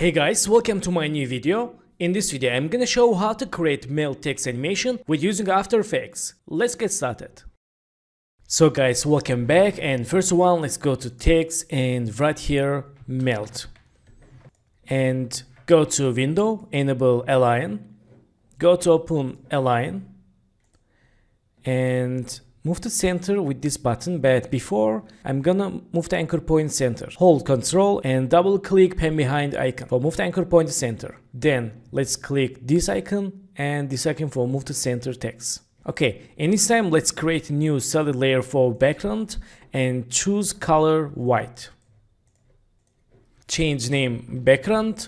Hey guys, welcome to my new video. In this video, I'm gonna show how to create melt text animation with using After Effects. Let's get started. So guys, welcome back, and first one, let's go to text and right here, melt. And go to window, enable align, go to open align, and move to center with this button, but before I'm gonna move the anchor point center. Hold Ctrl and double click pen behind icon for move the anchor point to center. Then let's click this icon and this icon for move to center text. Okay, in this time let's create a new solid layer for background and choose color white. Change name background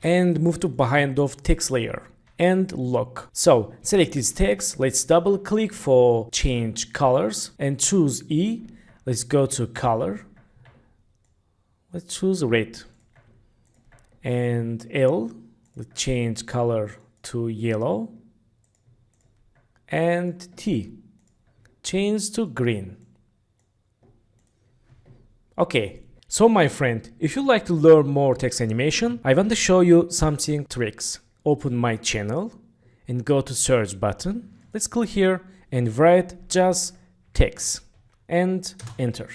and move to behind of text layer. And lock. So select this text, let's double click for change colors and choose E. Let's go to color, let's choose red, and L, let's change color to yellow, and T, change to green. Okay, so my friend, if you like to learn more text animation, I want to show you something tricks. Open my channel and go to search button. Let's click here and write just text and enter.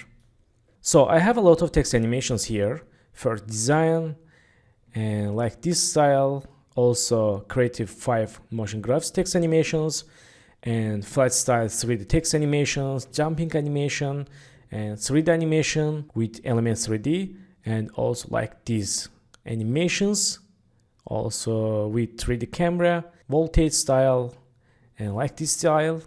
So I have a lot of text animations here for design and like this style, also creative 5 motion graphics text animations and flat style 3D text animations, jumping animation and 3D animation with elements 3D, and also like these animations also with 3D camera, voltage style, and like this style.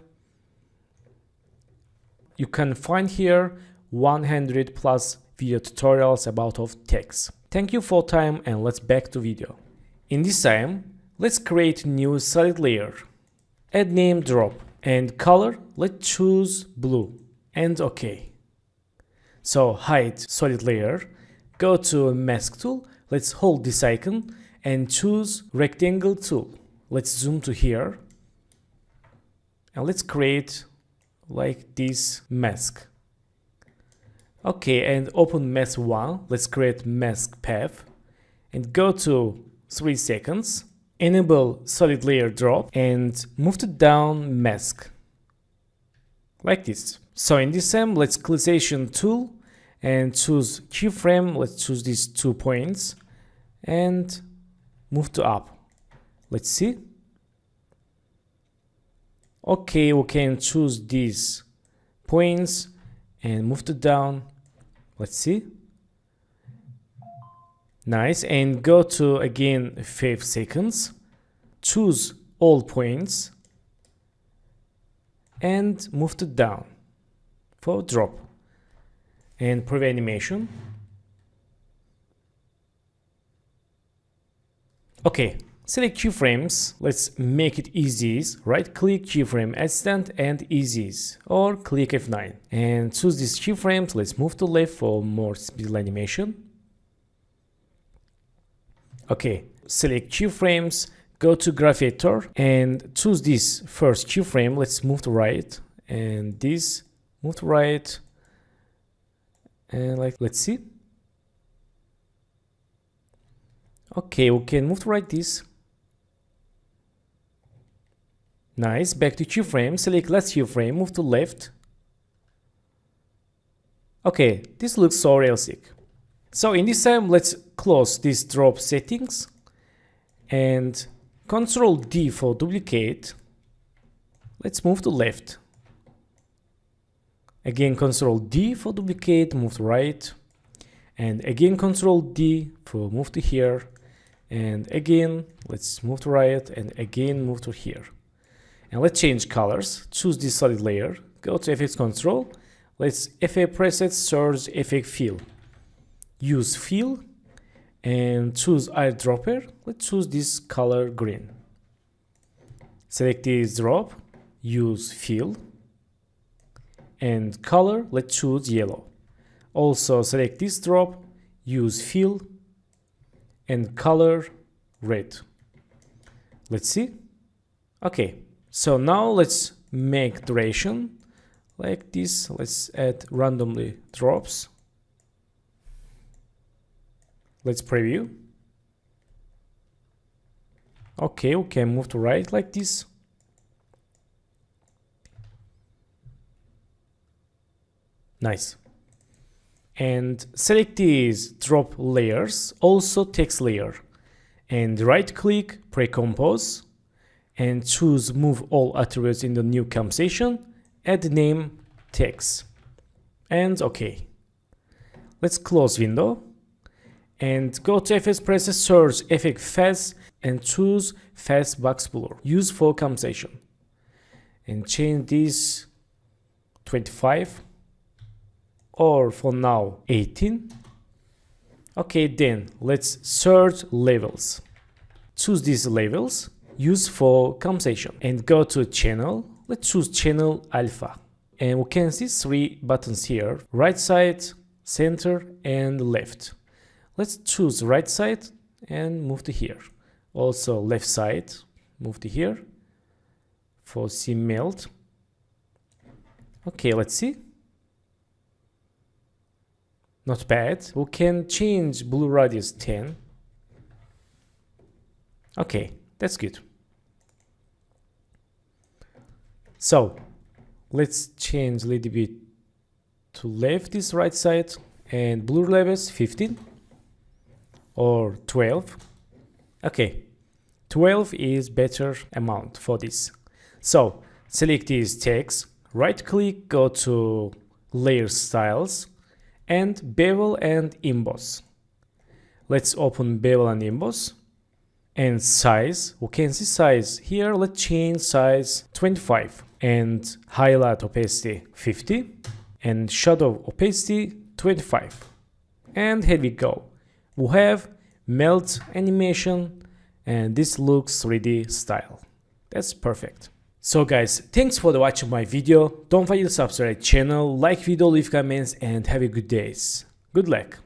You can find here 100 plus video tutorials about of text. Thank you for time, and let's back to video. In this time, let's create new solid layer. Add name drop and color, let's choose blue and OK. So hide solid layer, go to mask tool, let's hold this icon and choose rectangle tool. Let's zoom to here and let's create like this mask. Okay, and open mask 1. Let's create mask path and go to 3 seconds. Enable solid layer drop and move to down mask like this. So in this time, let's clickation tool and choose keyframe. Let's choose these 2 points and move to up. Let's see. Okay, we can choose these points and move to down. Let's see. Nice. And go to again 5 seconds. Choose all points and move to down for drop and preview animation. Okay, select keyframes. Let's make it easy. Right click keyframe assistant and easies, or click F9 and choose these keyframes. Let's move to left for more speed animation. Okay, select keyframes, go to graph editor and choose this first keyframe. Let's move to right and this move to right and like let's see. Okay, we can move to right this. Nice. Back to keyframe. Select last keyframe. Move to left. Okay, this looks so realistic. So in this time, let's close this drop settings and Ctrl D for duplicate. Let's move to left. Again, Ctrl D for duplicate. Move to right. And again, Ctrl D for move to here. And again, let's move to right and again move to here. And let's change colors. Choose this solid layer. Go to Effects Control. Let's Effect Preset Search Effect Fill. Use Fill and choose Eyedropper. Let's choose this color green. Select this drop. Use Fill and color. Let's choose yellow. Also select this drop. Use Fill and color red. Let's see. Okay, so now let's make duration like this. Let's add randomly drops. Let's preview. Okay, we can move to right like this. Nice. And select these drop layers, also text layer. And right click, pre-compose, and choose move all attributes in the new composition, add the name text. And okay. Let's close window and go to FS Preset, search effect fast and choose fast box blur. Use for composition. And change this 25 or for now 18. Okay, then let's search levels. Choose these levels, use for composition and go to channel. Let's choose channel alpha. And we can see 3 buttons here, right side, center and left. Let's choose right side and move to here. Also left side, move to here for see melt. Okay, let's see. Not bad. We can change blue radius 10. Okay, that's good. So let's change a little bit to left this right side and blue levels 15 or 12. Okay, 12 is better amount for this. So select these text, right click, go to layer styles and bevel and emboss. Let's open bevel and emboss. And size, we can see size here. Let's change size 25 and highlight opacity 50 and shadow opacity 25. And here we go. We have melt animation and this looks 3D style. That's perfect. So guys, thanks for watching my video. Don't forget to subscribe channel, like video, leave comments and have a good days. Good luck.